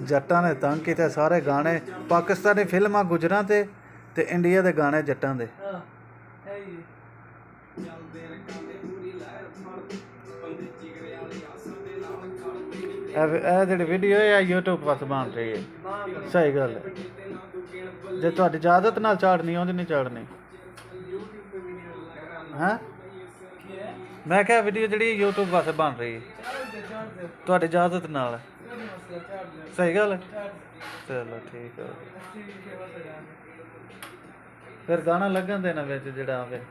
जट्टां ने तंग कीते सारे गाने पाकिस्तानी फिल्मां गुजरां ते इंडिया दे गाने जट्टां दे। ਇਹ ਜਿਹੜੀ ਵੀਡੀਓ ਹੈ YouTube ਵਾਸਤੇ ਬਣ ਰਹੀ ਹੈ। ਸਹੀ ਗੱਲ ਹੈ। ਜੇ ਤੁਹਾਡੀ ਇਜਾਜ਼ਤ ਨਾਲ ਚਾੜਨੀ ਉਹਦੀ ਨਹੀਂ ਚਾੜਨੀ ਹੈ। ਮੈਂ ਕਿਹਾ ਵੀਡੀਓ ਜਿਹੜੀ YouTube ਵਾਸਤੇ ਬਣ ਰਹੀ ਹੈ ਤੁਹਾਡੀ ਇਜਾਜ਼ਤ ਨਾਲ। ਸਹੀ ਗੱਲ ਹੈ। ਚਲੋ ਠੀਕ ਹੈ। ਫਿਰ ਗਾਣਾ ਲੱਗਣ ਦੇਣਾ ਵਿੱਚ ਜਿਹੜਾ ਆਵੇ।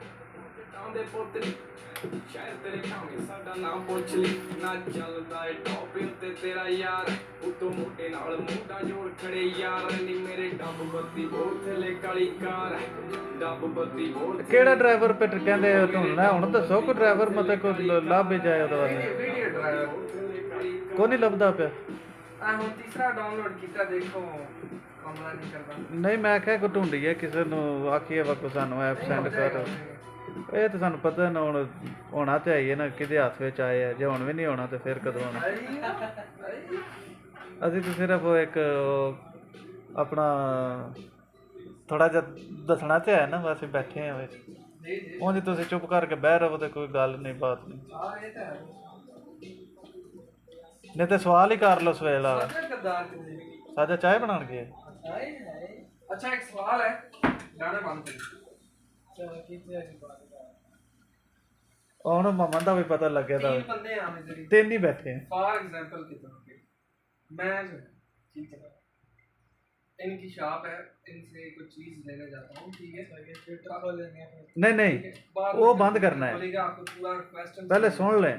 ਸ਼ਾਇਰ ਤੇਰੇ ਖਾਵੇਂ ਸਾਡਾ ਨਾਮ ਪੁੱਛ ਲਈ ਨਾ ਚੱਲਦਾ ਏ ਟੌਪ ਉੱਤੇ ਤੇਰਾ ਯਾਰ ਉਤੋਂ ਮੋਟੇ ਨਾਲ ਮੁੰਡਾ ਜੋੜ ਖੜੇ ਯਾਰ ਨੀ ਮੇਰੇ ਡੱਬ ਬੱਤੀ ਬੋਲ ਥਲੇ ਕਾਲੀ ਕਾਰ ਡੱਬ ਬੱਤੀ ਬੋਲ। ਕਿਹੜਾ ਡਰਾਈਵਰ ਪਿੱਟ ਕਹਿੰਦੇ ਤੁਹਾਨੂੰ ਹੁਣ ਦੱਸੋ ਕੋਈ ਡਰਾਈਵਰ ਮਤਲਬ ਕੋਈ ਲੱਭ ਜਾਏ ਉਹਦੇ ਵਾਲੇ ਕੋਈ ਨਹੀਂ ਲੱਭਦਾ ਪਿਆ। ਹੁਣ ਤੀਸਰਾ ਡਾਊਨਲੋਡ ਕੀਤਾ ਦੇਖੋ ਕਮਲਾ ਨਹੀਂ ਕਰਦਾ। ਨਹੀਂ ਮੈਂ ਕਿਹਾ ਕੋਈ ਢੂੰਢੀ ਹੈ ਕਿਸੇ ਨੂੰ ਆਖੀਏ ਵਾ ਕੋਈ ਸਾਨੂੰ ਐਪ ਸੈਂਡ ਕਰ। ਇਹ ਤਾਂ ਸਾਨੂੰ ਪਤਾ ਨਾ ਹੁਣ ਹੋਣਾ ਤੇ ਆਈਏ ਨਾ ਕਿਹਦੇ ਹੱਥ ਵਿੱਚ ਆਏ ਆ। ਜੇ ਹੁਣ ਵੀ ਨਹੀਂ ਹੋਣਾ ਤੇ ਫਿਰ ਕਦੋਂ ਹੋਣਾ। ਅਸੀਂ ਤਾਂ ਸਿਰਫ ਇੱਕ ਆਪਣਾ ਥੋੜਾ ਜਿਹਾ ਦੱਸਣਾ ਤੇ ਹੈ ਨਾ ਬਸ ਬੈਠੇ ਆ ਵਿੱਚ। ਉਂਝ ਤੁਸੀਂ ਚੁੱਪ ਕਰਕੇ ਬਹਿ ਰਹੋ ਤੇ ਕੋਈ ਗੱਲ ਨਹੀਂ ਬਾਤ ਨਹੀਂ। ਨਹੀਂ ਤੇ ਸਵਾਲ ਹੀ ਕਰ ਲਓ ਸਵੇਲ ਵਾਲਾ। ਸਾਜਾ ਚਾਹ ਬਣਾਉਣ ਗਏ। अच्छा एक सवाल है गाना बंद ਹੁਣ ਮਮਨ ਦਾ ਵੀ ਪਤਾ ਲੱਗਿਆ ਤਾਂ तीन बंदे हैं हम इधर ਤਿੰਨ ਹੀ ਬੈਠੇ हैं। फॉर एग्जांपल की तौर पे मैं जो है ठीक है इनकी शॉप है इनसे कुछ चीज लेने जाता हूँ ठीक है नहीं नहीं वो बंद करना है आपको पूरा क्वेश्चन पहले सुन लें।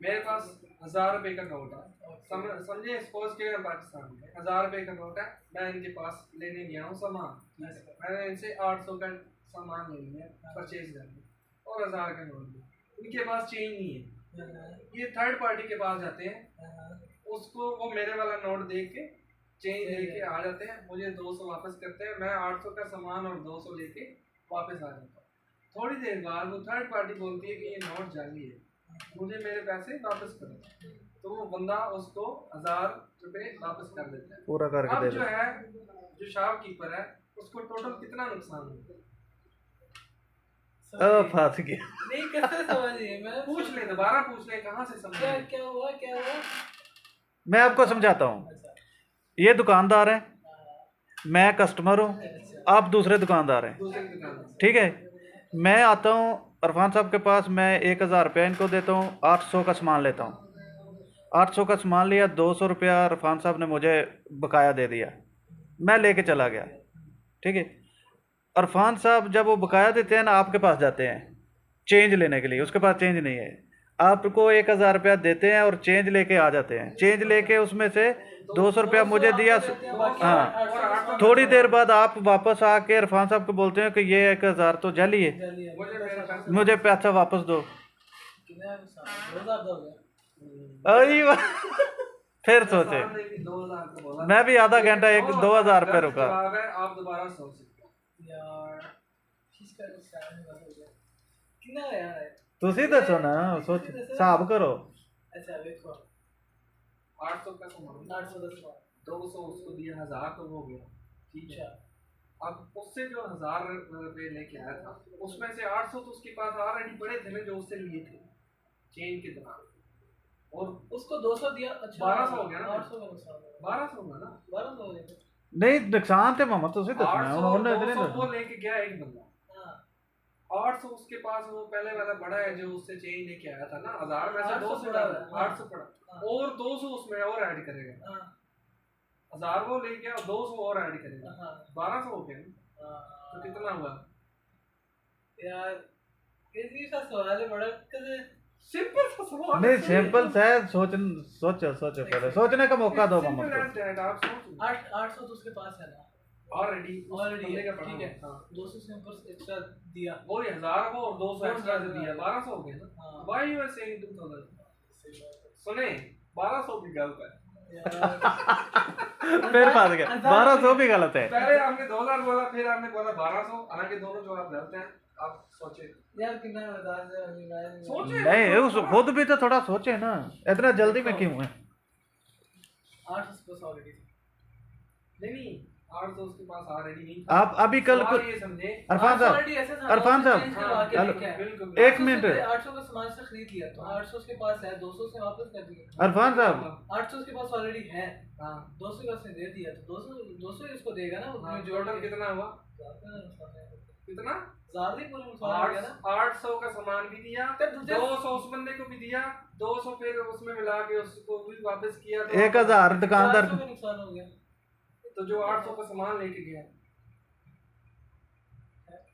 मेरे पास 1000 रुपए का नोट है समझे सपोज के पाकिस्तान में 1000 रुपए का नोट है मैं इनके पास लेने गया हूँ सामान मैंने इनसे 800 का सामान ले लिया परचेज करने और 1000 का नोट उनके पास चेंज नहीं है। ये थर्ड पार्टी के पास जाते हैं उसको वो मेरे वाला नोट देख के चेंज लेके आ जाते हैं मुझे 200 वापस करते हैं मैं 800 का सामान और 200 लेके वापस आ जाता हूँ। थोड़ी देर बाद वो थर्ड पार्टी बोलती है कि ये नोट जाली है मुझे मेरे पैसे वापस करो तो वो बंदा उसको 1000 रुपए वापस कर देता है पूरा करके अब दे जो है जो शॉपकीपर है उसको टोटल कितना नुकसान हुआ फंस गया। नहीं कैसे समझिए मैं पूछ ले दोबारा पूछ ले कहाँ से समझ क्या हुआ मैं आपको समझाता हूँ। ये दुकानदार है मैं कस्टमर हूँ आप दूसरे दुकानदार हैं ठीक है। मैं आता हूँ इरफान साहब के पास मैं 1000 रुपया इनको देता हूँ 800 का सामान लेता हूँ 800 का सामान लिया 200 रुपया इरफान साहब ने मुझे बकाया दे दिया मैं लेके चला गया ठीक है। इरफान साहब जब वो बकाया देते हैं ना आपके पास जाते हैं चेंज लेने के लिए उसके पास चेंज नहीं है आपको 1000 रुपया देते हैं और चेंज लेके आ जाते हैं। चेंज लेके उसमें से 200 रुपया मुझे दिया हाँ थोड़ी देर बाद आप वापस आके इरफान साहब को बोलते हैं कि ये 1000 तो जाली है मुझे पैसा वापस दो। फिर सोचे मैं भी आधा घंटा 2000 रुपये रुका। आप दोबारा सोच ਤੁਸੀਂ ਦੱਸੋ ਨਾ सोच हिसाब करो। अच्छा देखो 800 का सामान 200 उसको दिया 1000 तो हो गया ठीक है। अब उससे जो 1000 रुपये लेके आया था उसमें से 800 तो उसके पास ऑलरेडी पड़े थे ना जो उससे लिए थे चेंज के दौरान और उसको 200 दिया। अच्छा 1200 हो गया ना 800 का नुकसान 1200 होगा ना 1200 हो गया नहीं नुकसान तो मामा तुझे दसना उन्होंने इतने वो लेके गया एक बंदा 800 उसके पास वो पहले वाला बड़ा है जो उससे चेंज लेके आया था ना 1000 में से 200 पड़ा 800 पड़ा और 200 उसमें और ऐड करेगा 1000 वो ले गया और 200 और ऐड करेगा 1200 हो गया तो कितना हुआ यार इसी सा सवाल है बड़ा सिंपल सा सवाल नहीं सिंपल सा सोचो पहले सोचने का मौका दो मामा आप सोचो 800 तो उसके पास है ना ऑलरेडी ठीक है 200 से ऊपर एक्स्ट्रा दिया वो 1000 को और 200 एक्स्ट्रा से दिया 1200 हो गया ना व्हाई यू आर सेइंग 2000 सुने 1200 भी गलत है फिर फंस गया 1200 भी गलत है। पहले आपने 2000 बोला फिर आपने बोला 1200 हालांकि दोनों जवाब गलत हैं आप सोचे यार कितना बता दे सोचे नहीं उस खुद भी तो थोड़ा सोचे ना, इतना जल्दी में क्यों है? 800 बस ऑलरेडी नहीं 800 उसके पास ऑलरेडी नहीं आप अभी कल सवाल को ये समझे अरफान साहब, ऑलरेडी ऐसे था अरफान साहब, हेलो बिल्कुल एक मिनट 800 का सामान से खरीद लिया तो 800 उसके पास है 200 से वापस कर दिया अरफान साहब 800 उसके पास ऑलरेडी है हाँ 200 का उसने दे दिया तो 200 ही उसको देगा ना हाँ, उसमें जोड़ टोटल के कितना हुआ कितना ज्यादा ही पूरा नुकसान हो गया ना 800 का सामान भी दिया, तब दूसरे- 200 उस बंदे को भी दिया, 200 फिर उसमें मिला के उसको भी वापस किया तो 1000 दुकानदार 400 का नुकसान हो गया तो जो 800 का सामान लेके गया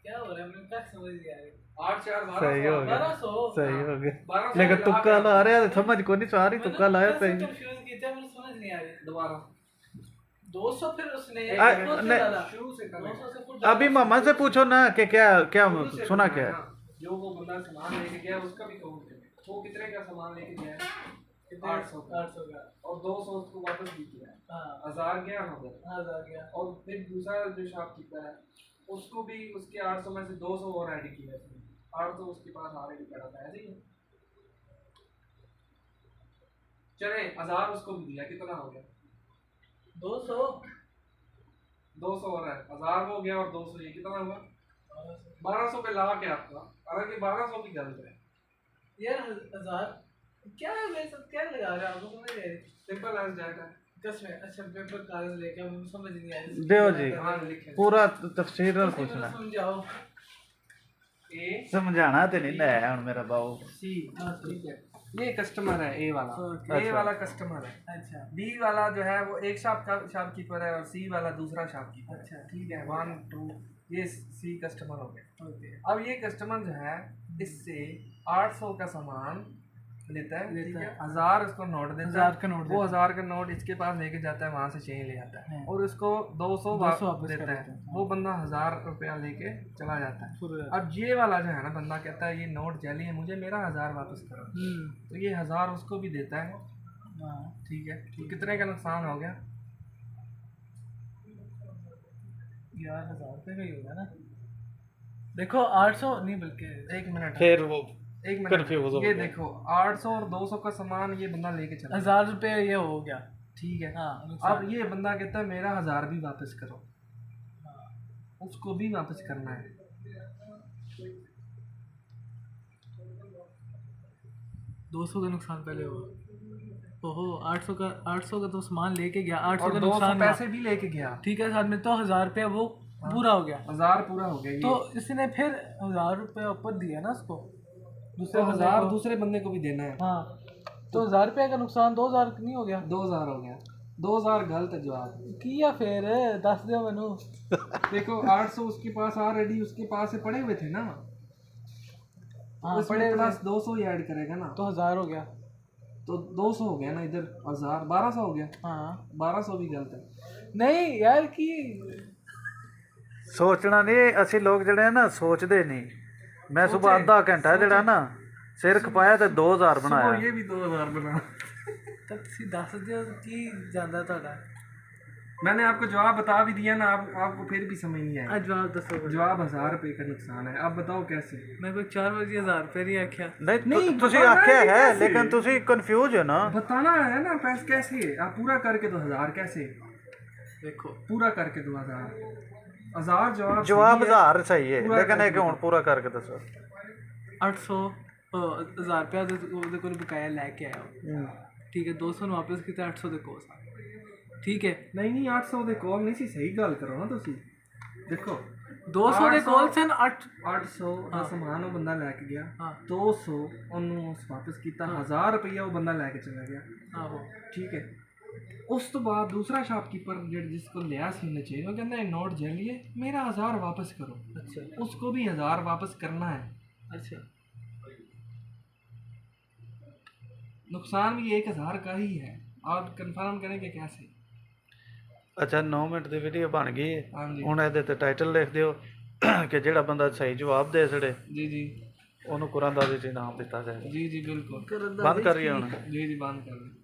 क्या हो रहा है मुझे क्या समझ नहीं आ रही 8 4 सही हो गया 1200 सही हो गया 1200 लेकिन तुक्का ला रहा है, समझ को नहीं सारी तुक्का लाया सही। कंफ्यूज की था मुझे समझ नहीं आ रही दोबारा 200 फिर उसने आ, बहुत नहीं, ज्यादा शुरू से करना 200 से कुछ अभी मामा से पूछो ना कि क्या क्या शुरू से सुना करना क्या है है? ना। जो वो बंदा सामान लेके गया उसका भी काउंट है, वो कितने का सामान लेके गया है 800 का 800 का और 200 उसको वापस भी किया, हाँ 1000 गया नंबर 1000 गया और फिर दूसरा जो शॉपकीपर है उसको भी उसके 800 में से 200 और ऐड किया इसने, 800 उसके पास ऑलरेडी पड़ा था ऐसे ही है। चले 1000 उसको भी दिया, कितना हो गया 200 200 और है 1000 हो गया और 200 ये कितना हुआ 1200 पे ला के आपका, हालांकि 1200 भी गलत है, यार 1000 क्या है मैं सब क्या लगा रहा हूँ समझ नहीं आ रही सिंपल एज दैट है। कसम है अच्छा पेपर कागज लेके मुझे समझ नहीं आ रही देव जी हाँ लिखे पूरा तफसीर तुम पूछना, समझाओ ए समझाना तो नहीं ना है हुन मेरा बाबू। सी ठीक है, ये कस्टमर है ए वाला, Okay. ए वाला कस्टमर है, अच्छा बी वाला जो है वो एक शॉपकीपर है और सी वाला दूसरा शॉपकीपर। अच्छा। ठीक है 1 2 ये सी कस्टमर हो गया। ओके अब ये कस्टमर जो है इससे 800 का सामान लेता है, ठीक है 1000 उसको नोट देता 1000 है, का नोट वो 1000 का नोट इसके पास लेके जाता है, वहां से चेन ले आता है हाँ। और उसको 200 वापस देता कर है, देता है। वो बंदा 1000 रुपया लेके चला जाता है। पूरा अब ये वाला जो है ना बंदा कहता है ये नोट जाली है, मुझे मेरा 1000 वापस करो, तो ये 1000 उसको भी देता है, हाँ ठीक है तो कितने का नुकसान हो गया यार 1000 रुपये का ही होगा ना देखो 800 नहीं बल्कि एक मिनट फिर वो एक confuse मिनट हो ये गया। देखो 800 और 200 का सामान ये बंदा लेके चला 1000 रुपये ये हो गया ठीक है। हाँ अब ये बंदा कहता है मेरा 1000 भी वापस करो, उसको भी वापस करना है, 200 का नुकसान पहले हुआ ओहो 800 का तो सामान लेके गया 800 और का 200 नुकसान हुआ। पैसे भी लेके गया, ठीक है साथ में तो 1000 रुपया वो पूरा हो गया 1000 पूरा हो गया ये। तो इसने फिर 1000 रुपया ऊपर दिया ना उसको दूसरे तो बंदे 1000 को। दूसरे बंदे को भी देना है, हाँ तो 1000 रुपये का नुकसान 2000 नहीं हो गया 2000 हो गया, 2000 गलत है जवाब। किया फिर दस दिया मैनू देखो 800 उसके पास ऑलरेडी उसके पास से पड़े हुए थे ना, हाँ उसमें पड़े प्लस 200 ही ऐड करेगा ना, तो 1000 हो गया तो 200 हो गया ना, इधर 1000 1200 हो गया, हाँ 1200 भी गलत है। नहीं यार की सोचना नहीं, ਅਸੀਂ ਲੋਕ ਜਿਹੜੇ ਆ ਨਾ ਸੋਚਦੇ ਨਹੀਂ। ਮੈਂ ਸਵੇਰ ਅੱਧਾ ਘੰਟਾ ਜਿਹੜਾ ਨਾ ਸਿਰ ਖਪਾਇਆ ਤੇ 2000 सुबह ਬਣਾਇਆ। ये भी 2000 बना। तब सी दस दियो की जांदा ਤੁਹਾਡਾ मैंने आपको जवाब बता भी दिया ना, आपको फिर भी समझ नहीं आया। जवाब दसो जवाब 1000 रुपए का नुकसान है, अब बताओ कैसे। मैं कोई 4 बजे 1000 रुपये नहीं आख्या ਨਹੀਂ ਤੁਸੀਂ ਆਖਿਆ ਹੈ ਲੇਕਿन ਤੁਸੀਂ ਕਨਫਿਊਜ਼ ਹੋ ਨਾ। बताना है ना पैसे कैसे, आप पूरा करके दो 1000 कैसे, देखो पूरा करके दो 1000 जवाब ਜਵਾਬ सही है। 1000 ਸਹੀ ਹੈ ਪੂਰਾ ਲੇਕਿन ਇਹ ਕਿ ਕਰਕੇ ਹੁਣ ਪੂਰਾ ਕਰਕੇ ਦੱਸੋ। 800 1000 रुपया ਉਹਦੇ ਕੋਲ ਬਕਾਇਆ ਲੈ ਕੇ ਆਇਆ ਉਹ। ਠੀਕ ਹੈ 200 ਨੂੰ ਵਾਪਸ ਕੀਤਾ 800 ਦੇ ਕੋਲ ਠੀਕ ਹੈ नहीं नहीं 800 ਦੇ ਕੋਲ ਨਹੀਂ ਸੀ, ਸਹੀ ਗੱਲ ਕਰੋ ਨਾ ਤੁਸੀਂ। ਦੇਖੋ 200 ਦੇ ਕੋਲ ਸਨ 800 ਦਾ ਸਮਾਨ ਉਹ ਬੰਦਾ ਲੈ ਕੇ ਗਿਆ, ਹਾਂ 200 ਉਹਨੂੰ ਵਾਪਸ ਕੀਤਾ, 1000 ਰੁਪਈਆ ਉਹ ਬੰਦਾ ਲੈ ਕੇ ਚਲਾ ਗਿਆ, ਆਹੋ ਠੀਕ ਹੈ। ਉਸ ਤੋਂ ਬਾਅਦ ਦੂਸਰਾ ਸ਼ਾਪकीपर जिस को लिया ਸੀ ਉਹਨੇ ਚੇਨ, ਉਹ ਕਹਿੰਦਾ ਇਹ नोट जलिए मेरा 1000 वापस करो, अच्छा उसको भी 1000 वापस करना है। अच्छा नुकसान भी 1000 का ही है, आप कंफर्म करेंगे कैसे। ਅੱਛਾ 9 ਮਿੰਟ ਦੀ ਵੀਡੀਓ ਬਣ ਗਈ ਹੈ। ਹਾਂਜੀ ਹੁਣ ਇਹਦੇ ਤੇ ਟਾਈਟਲ ਲਿਖ ਦਿਓ ਕਿ ਜਿਹੜਾ ਬੰਦਾ ਸਹੀ ਜਵਾਬ ਦੇ ਸੜੇ जी जी ਉਹਨੂੰ ਕੁਰਾਨ ਦਾ ਇਨਾਮ ਦਿੱਤਾ ਜਾਏਗਾ। जी जी बिल्कुल ਬੰਦ ਕਰੀਏ ਹੁਣ। जी जी बंद कर दें।